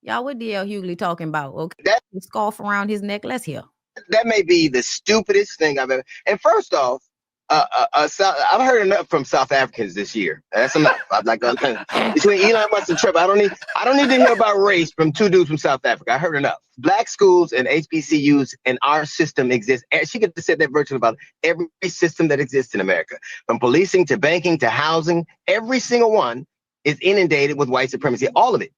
Y'all, what DL Hughley talking about? Okay, That the scarf around his neck. Let's hear. that may be the stupidest thing I've ever. And first off, I've heard enough from South Africans this year. That's enough. I'd like between Elon Musk and Trevor. I don't need to hear about race from two dudes from South Africa. I heard enough. Black schools and HBCUs and our system exists. And she could have said that virtually about every system that exists in America, from policing to banking to housing. Every single one is inundated with white supremacy. All of it.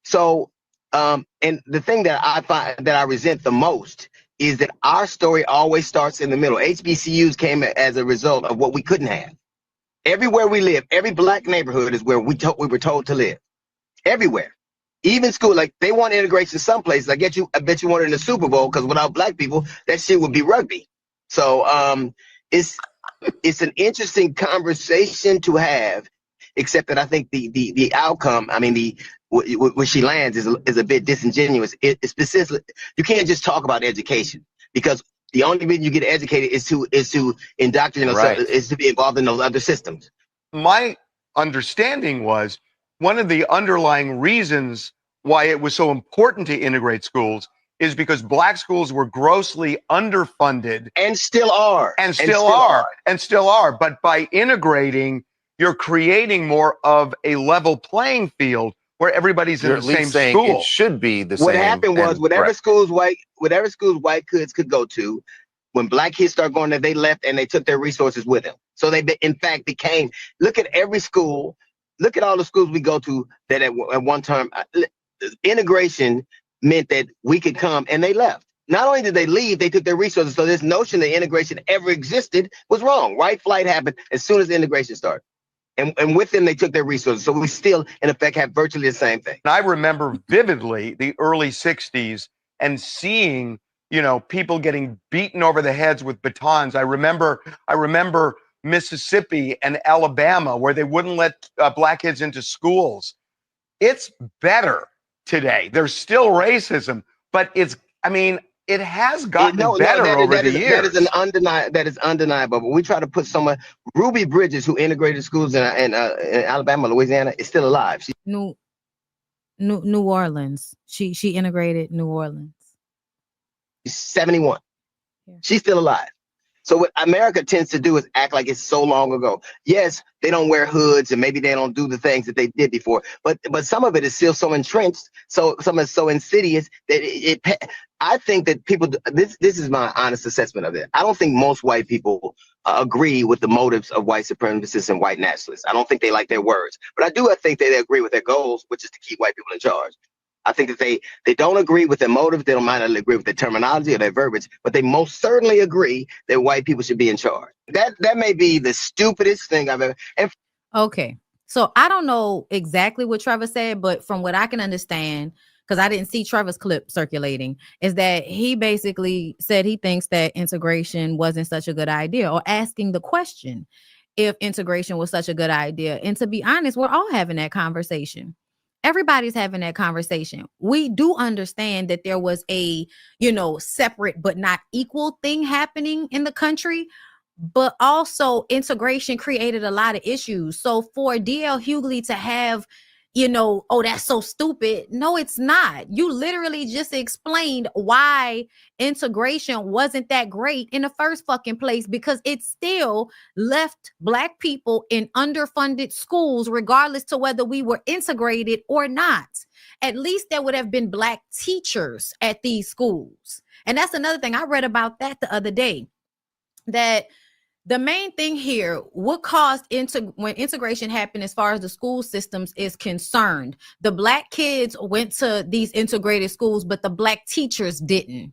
So, and the thing that I find that I resent the most is that our story always starts in the middle. HBCUs came as a result of what we couldn't have. Everywhere we live, every black neighborhood is where we were told to live. Everywhere. Even school, like they want integration some places. I bet you want it in the Super Bowl, because without black people, that shit would be rugby. So it's an interesting conversation to have, except that I think the outcome, I mean, where she lands is a bit disingenuous. It's specific. You can't just talk about education, because the only reason you get educated is to indoctrinate yourself, is to be involved in those other systems. My understanding was one of the underlying reasons why it was so important to integrate schools is because black schools were grossly underfunded. And still are. And still are. But by integrating, you're creating more of a level playing field where everybody's in the same school. It should be the same. What happened was whatever schools white kids could go to, when black kids started going there, they left and they took their resources with them. So they, in fact, became, look at every school, look at all the schools we go to that at one time, integration meant that we could come, and they left. Not only did they leave, they took their resources. So this notion that integration ever existed was wrong. White flight happened as soon as integration started. And with them, they took their resources. So we still, in effect, have virtually the same thing. I remember vividly the early 60s and seeing, people getting beaten over the heads with batons. I remember Mississippi and Alabama, where they wouldn't let black kids into schools. It's better today. There's still racism, but it has gotten better over the years. That is undeniable. But we try to put someone, Ruby Bridges, who integrated schools in Alabama, Louisiana, is still alive. New Orleans. She integrated New Orleans. She's 71. Yeah. She's still alive. So what America tends to do is act like it's so long ago. Yes, they don't wear hoods and maybe they don't do the things that they did before, but some of it is still so entrenched, so some is so insidious that I think that people, this is my honest assessment of it. I don't think most white people agree with the motives of white supremacists and white nationalists. I don't think they like their words, but I think they agree with their goals, which is to keep white people in charge. I think that they don't agree with their motives. They don't mind agree with their terminology or their verbiage, but they most certainly agree that white people should be in charge. That may be the stupidest thing I've ever. Okay, so I don't know exactly what Trevor said, but from what I can understand, because I didn't see Trevor's clip circulating, is that he basically said he thinks that integration wasn't such a good idea, or asking the question if integration was such a good idea. And to be honest, we're all having that conversation. Everybody's having that conversation. We do understand that there was a, separate but not equal thing happening in the country, but also integration created a lot of issues. So for DL Hughley to have, oh, that's so stupid. No, it's not. You literally just explained why integration wasn't that great in the first fucking place, because it still left black people in underfunded schools, regardless to whether we were integrated or not. At least there would have been black teachers at these schools. And that's another thing. I read about that the other day, that the main thing here, what caused when integration happened as far as the school systems is concerned, the black kids went to these integrated schools, but the black teachers didn't.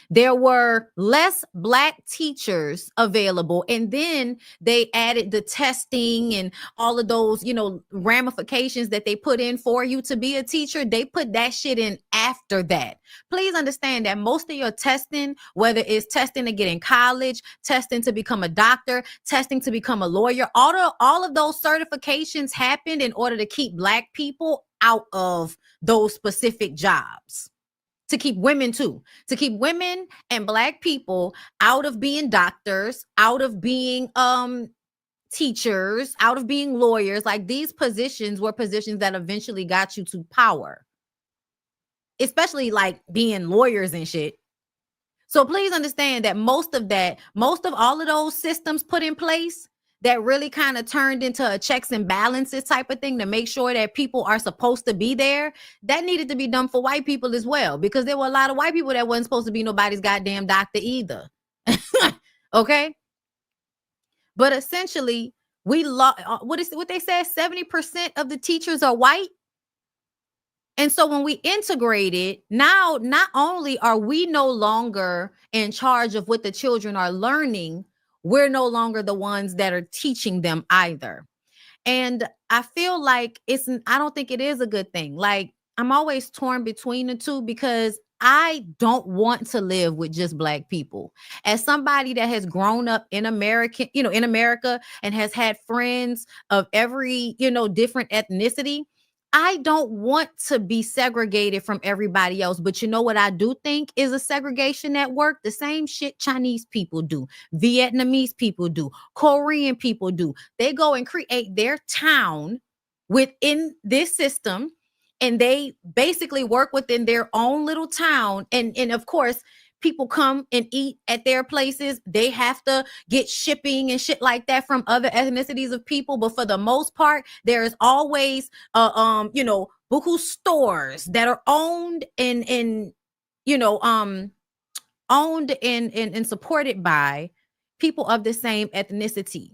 There were less black teachers available. And then they added the testing and all of those, ramifications that they put in for you to be a teacher. They put that shit in after that. Please understand that most of your testing, whether it's testing to get in college, testing to become a doctor, testing to become a lawyer, all of those certifications happened in order to keep black people out of those specific jobs. To keep women and black people out of being doctors, out of being teachers, out of being lawyers. Like, these positions were positions that eventually got you to power. especially like being lawyers and shit. So please understand that most of all of those systems put in place that really kind of turned into a checks and balances type of thing to make sure that people are supposed to be there, that needed to be done for white people as well, because there were a lot of white people that wasn't supposed to be nobody's goddamn doctor either. Okay? But essentially, we what they said, 70% of the teachers are white. And so when we integrate it, now not only are we no longer in charge of what the children are learning, we're no longer the ones that are teaching them either. And I feel like I don't think it is a good thing. Like, I'm always torn between the two because I don't want to live with just Black people. As somebody that has grown up in America and has had friends of every, different ethnicity, I don't want to be segregated from everybody else. But you know what I do think is a segregation at work? The same shit Chinese people do, Vietnamese people do, Korean people do. They go and create their town within this system, and they basically work within their own little town. And of course, people come and eat at their places. They have to get shipping and shit like that from other ethnicities of people. But for the most part, there is always buku stores that are owned and supported by people of the same ethnicity.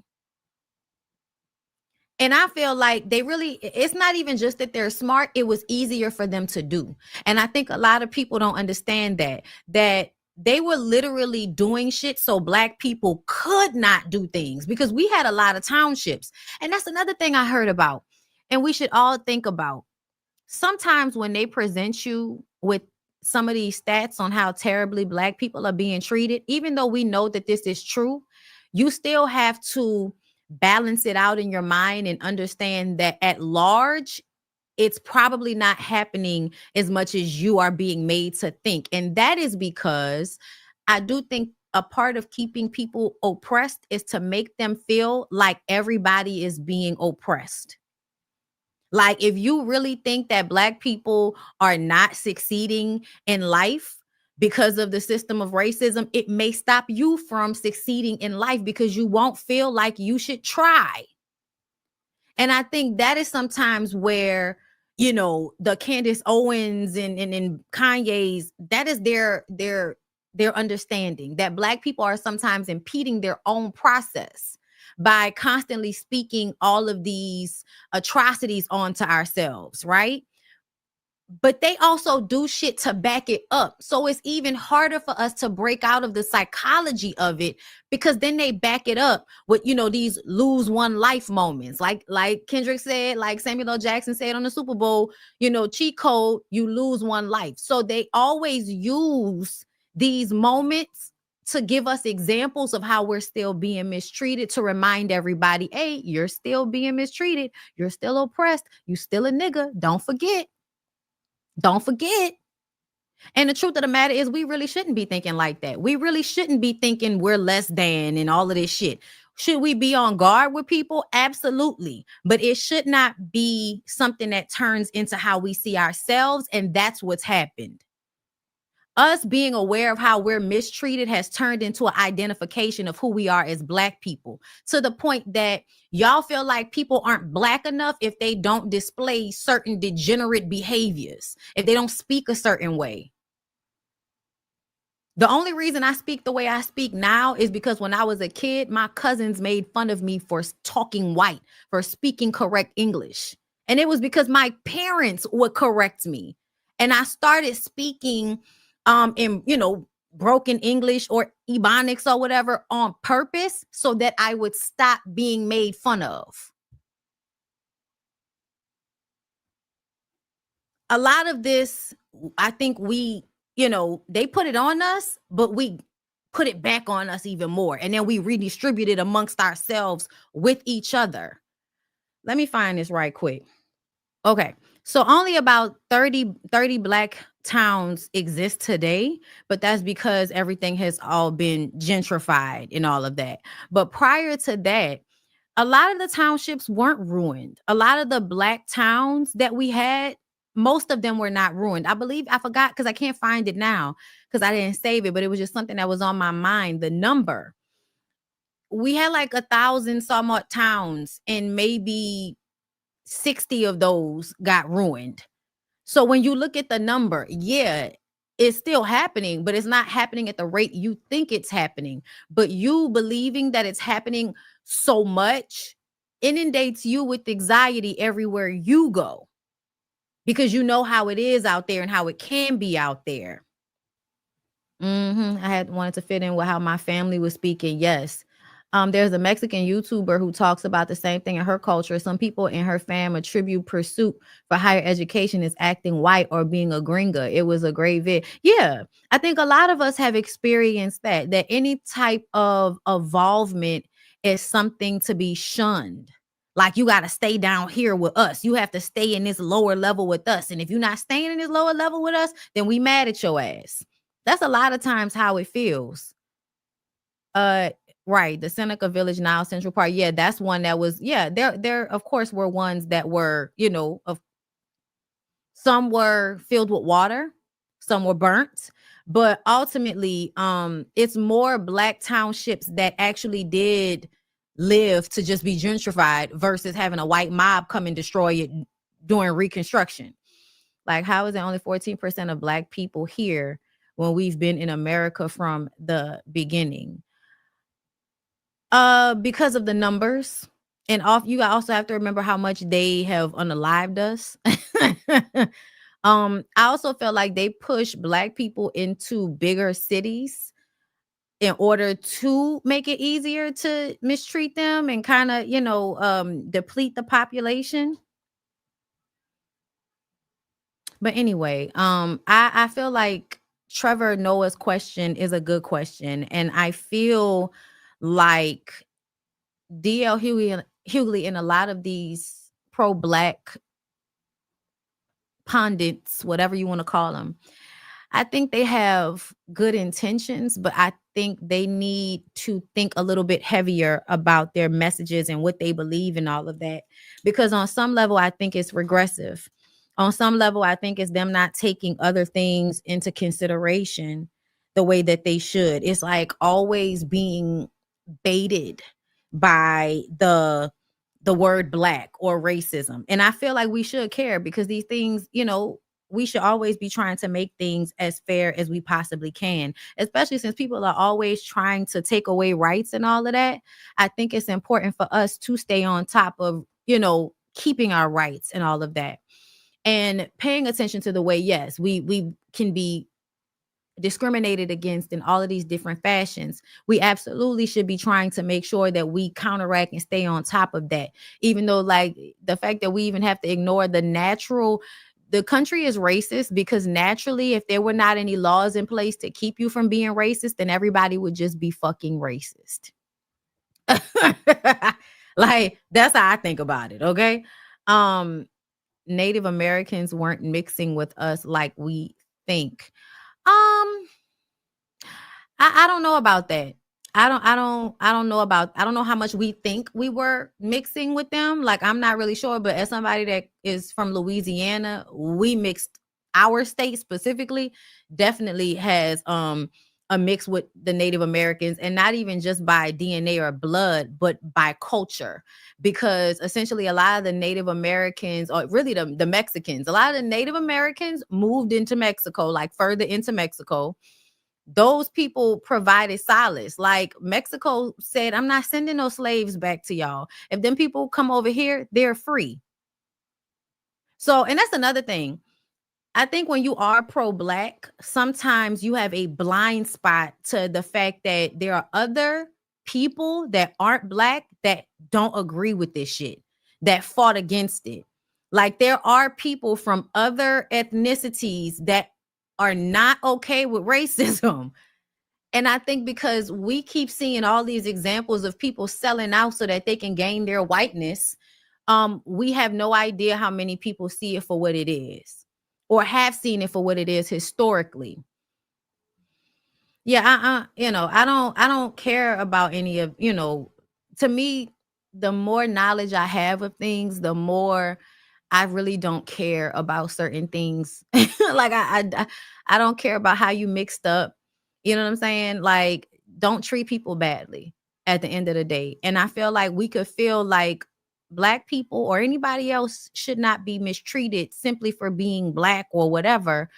And I feel like it's not even just that they're smart, it was easier for them to do. And I think a lot of people don't understand that they were literally doing shit so Black people could not do things, because we had a lot of townships. And that's another thing I heard about. And we should all think about. Sometimes when they present you with some of these stats on how terribly Black people are being treated, even though we know that this is true, you still have to balance it out in your mind and understand that at large, it's probably not happening as much as you are being made to think. And that is because I do think a part of keeping people oppressed is to make them feel like everybody is being oppressed. Like, if you really think that Black people are not succeeding in life because of the system of racism, it may stop you from succeeding in life because you won't feel like you should try. And I think that is sometimes where, the Candace Owens and Kanye's, that is their understanding that Black people are sometimes impeding their own process by constantly speaking all of these atrocities onto ourselves, right? But they also do shit to back it up. So it's even harder for us to break out of the psychology of it, because then they back it up with, these lose one life moments. Like Kendrick said, like Samuel L. Jackson said on the Super Bowl, cheat code, you lose one life. So they always use these moments to give us examples of how we're still being mistreated, to remind everybody, hey, you're still being mistreated. You're still oppressed. You still a nigga. Don't forget. Don't forget. And the truth of the matter is, we really shouldn't be thinking like that. We really shouldn't be thinking we're less than and all of this shit. Should we be on guard with people? Absolutely. But it should not be something that turns into how we see ourselves. And that's what's happened. Us being aware of how we're mistreated has turned into an identification of who we are as Black people, to the point that y'all feel like people aren't Black enough if they don't display certain degenerate behaviors, if they don't speak a certain way. The only reason I speak the way I speak now is because when I was a kid, my cousins made fun of me for talking white, for speaking correct English. And it was because my parents would correct me. And I started speaking in, broken English or Ebonics or whatever on purpose so that I would stop being made fun of. A lot of this, I think they put it on us, but we put it back on us even more. And then we redistribute it amongst ourselves with each other. Let me find this right quick. Okay. So only about 30 Black towns exist today, but that's because everything has all been gentrified and all of that. But prior to that, a lot of the townships weren't ruined. A lot of the Black towns that we had, most of them were not ruined. I believe, I forgot because I can't find it now because I didn't save it, but it was just something that was on my mind. The number, we had like 1,000 some odd towns, and maybe 60 of those got ruined. So when you look at the number, yeah, it's still happening, but it's not happening at the rate you think it's happening. But you believing that it's happening so much inundates you with anxiety everywhere you go, because you know how it is out there and how it can be out there. I had wanted to fit in with how my family was speaking. Yes. There's a Mexican YouTuber who talks about the same thing in her culture. Some people in her fam attribute pursuit for higher education as acting white or being a gringa. It was a great vid. Yeah, I think a lot of us have experienced that any type of involvement is something to be shunned. Like, you got to stay down here with us. You have to stay in this lower level with us. And if you're not staying in this lower level with us, then we mad at your ass. That's a lot of times how it feels. Right, the Seneca Village, Nile Central Park. Yeah, that's one that was, yeah, there of course were ones that were, of some were filled with water, some were burnt, but ultimately it's more black townships that actually did live to just be gentrified versus having a white mob come and destroy it during Reconstruction. Like, how is it only 14% of black people here when we've been in America from the beginning? Because of the numbers. And you also have to remember how much they have unalived us. I also felt like they push black people into bigger cities in order to make it easier to mistreat them and kind of, deplete the population. But anyway, I feel like Trevor Noah's question is a good question. And I feel like DL Hughley and a lot of these pro-black pundits, whatever you want to call them, I think they have good intentions, but I think they need to think a little bit heavier about their messages and what they believe and all of that. Because on some level, I think it's regressive. On some level, I think it's them not taking other things into consideration the way that they should. It's like always being baited by the word black or racism. And I feel like we should care, because these things, we should always be trying to make things as fair as we possibly can, especially since people are always trying to take away rights and all of that. I think it's important for us to stay on top of, keeping our rights and all of that, and paying attention to the way, yes, we can be discriminated against in all of these different fashions. We absolutely should be trying to make sure that we counteract and stay on top of that, even though, like, the fact that we even have to ignore the country is racist because naturally, if there were not any laws in place to keep you from being racist, then everybody would just be fucking racist. Like, that's how I think about it. Okay. Native Americans weren't mixing with us like we think. I don't know about that. I don't know how much we think we were mixing with them. Like, I'm not really sure, but as somebody that is from Louisiana, we mixed. Our state specifically definitely has a mix with the Native Americans, and not even just by DNA or blood, but by culture. Because essentially a lot of the Native Americans, or really the Mexicans, a lot of the Native Americans moved into Mexico, like further into Mexico. Those people provided solace. Like, Mexico said, I'm not sending no slaves back to y'all. If them people come over here, they're free. So, and that's another thing. I think when you are pro-black, sometimes you have a blind spot to the fact that there are other people that aren't black that don't agree with this shit, that fought against it. Like, there are people from other ethnicities that are not okay with racism. And I think because we keep seeing all these examples of people selling out so that they can gain their whiteness, we have no idea how many people see it for what it is, or have seen it for what it is historically. Yeah, I don't care about any of, to me, the more knowledge I have of things, the more I really don't care about certain things. Like I don't care about how you mixed up. You know what I'm saying? Like, don't treat people badly at the end of the day. And I feel like we could feel like Black people or anybody else should not be mistreated simply for being Black or whatever,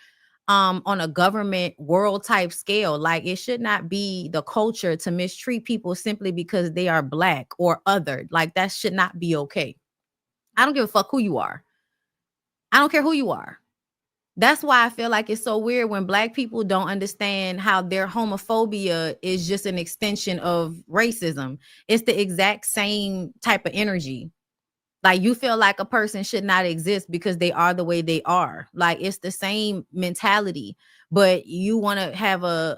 on a government world type scale. Like, it should not be the culture to mistreat people simply because they are Black or othered. Like, that should not be okay. I don't give a fuck who you are. I don't care who you are. That's why I feel like it's so weird when Black people don't understand how their homophobia is just an extension of racism. It's the exact same type of energy. Like, you feel like a person should not exist because they are the way they are. Like, it's the same mentality, but you want to have a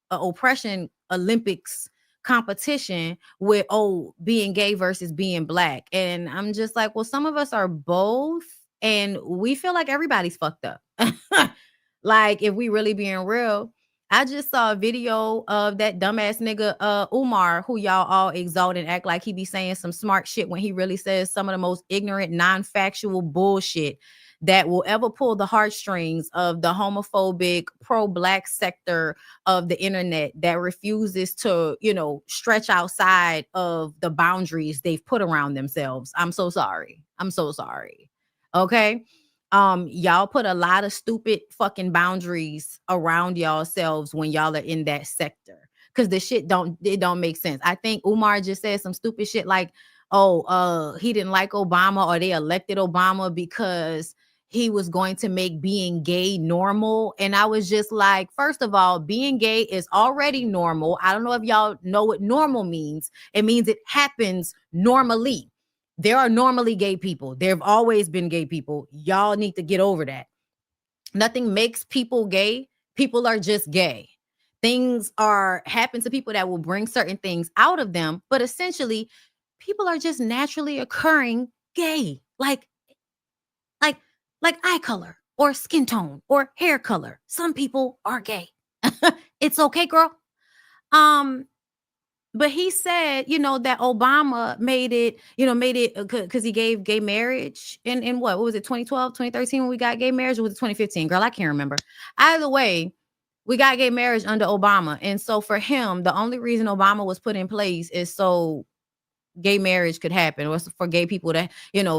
oppression Olympics competition with, being gay versus being Black. And I'm just like, well, some of us are both, and we feel like everybody's fucked up. Like, if we really being real. I just saw a video of that dumbass nigga Umar, who y'all all exalt and act like he be saying some smart shit when he really says some of the most ignorant, non-factual bullshit that will ever pull the heartstrings of the homophobic, pro-Black sector of the internet that refuses to, stretch outside of the boundaries they've put around themselves. I'm so sorry. I'm so sorry. Okay. Y'all put a lot of stupid fucking boundaries around y'all selves when y'all are in that sector, because the shit don't make sense. I think Umar just said some stupid shit like, he didn't like Obama, or they elected Obama because he was going to make being gay normal. And I was just like, first of all, being gay is already normal. I don't know if y'all know what normal means. It means it happens normally. There are normally gay people. There have always been gay people. Y'all need to get over that. Nothing makes people gay. People are just gay. Things happen to people that will bring certain things out of them, but essentially, people are just naturally occurring gay. Like eye color or skin tone or hair color. Some people are gay. It's okay, girl. But he said, that Obama made it because he gave gay marriage in what was it, 2012, 2013 when we got gay marriage, or was it 2015? Girl, I can't remember. Either way, we got gay marriage under Obama. And so for him, the only reason Obama was put in place is so gay marriage could happen, or for gay people to,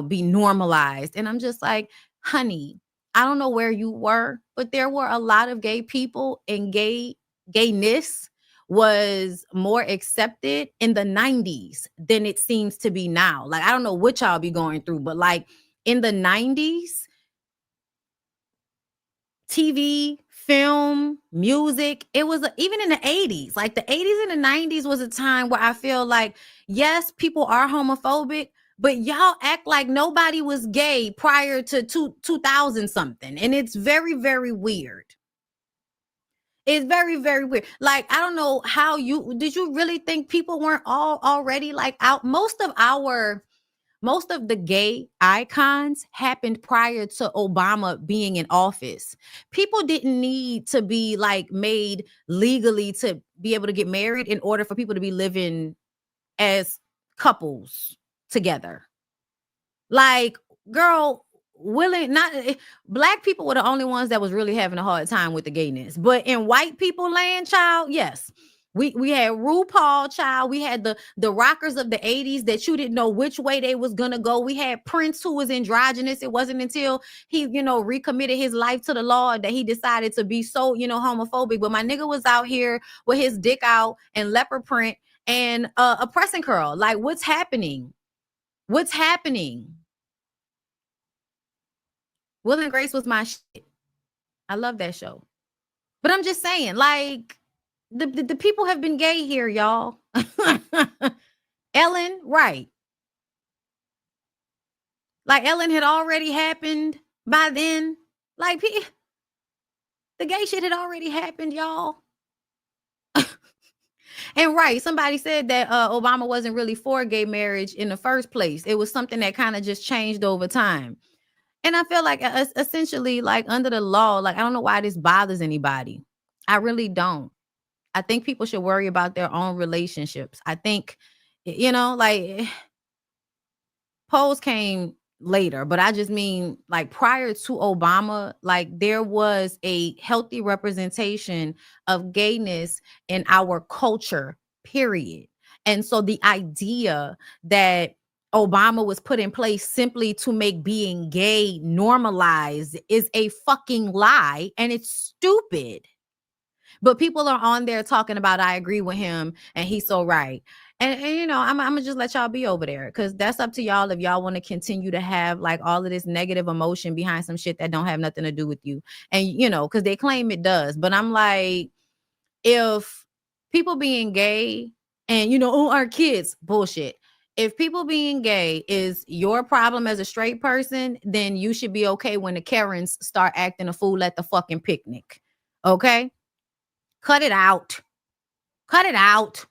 be normalized. And I'm just like, honey, I don't know where you were, but there were a lot of gay people, and gayness was more accepted in the 90s than it seems to be now. Like, I don't know what y'all be going through, but like in the 90s, TV, film, music, it was even in the 80s. Like the 80s and the 90s was a time where I feel like, yes, people are homophobic, but y'all act like nobody was gay prior to 2000 something. And it's very, very weird. It's very, very weird. Like, I don't know how did you really think people weren't all already like out? Most of the gay icons happened prior to Obama being in office. People didn't need to be like made legally to be able to get married in order for people to be living as couples together. Like, girl, Black people were the only ones that was really having a hard time with the gayness. But in white people land, child, yes. We had RuPaul, child. We had the rockers of the 80s that you didn't know which way they was gonna go. We had Prince, who was androgynous. It wasn't until he, recommitted his life to the Lord that he decided to be so, homophobic. But my nigga was out here with his dick out and leopard print and a pressing curl. Like, what's happening? What's happening? Will and Grace was my shit. I love that show. But I'm just saying, like, the people have been gay here, y'all. Ellen, right. Like, Ellen had already happened by then. Like, the gay shit had already happened, y'all. And right, somebody said that Obama wasn't really for gay marriage in the first place. It was something that kind of just changed over time. And I feel like essentially, like, under the law, like, I don't know why this bothers anybody. I really don't. I think people should worry about their own relationships. I think, like, Pose came later, but I just mean like prior to Obama, like there was a healthy representation of gayness in our culture, period. And so the idea that Obama was put in place simply to make being gay normalized is a fucking lie, and it's stupid. But people are on there talking about, I agree with him and he's so right. And you know, I'm gonna just let y'all be over there, because that's up to y'all if y'all want to continue to have like all of this negative emotion behind some shit that don't have nothing to do with you. And you know, because they claim it does. But I'm like, if people being gay and you know, oh, our kids, bullshit. If people being gay is your problem as a straight person, then you should be okay when the Karens start acting a fool at the fucking picnic. Okay? Cut it out. Cut it out.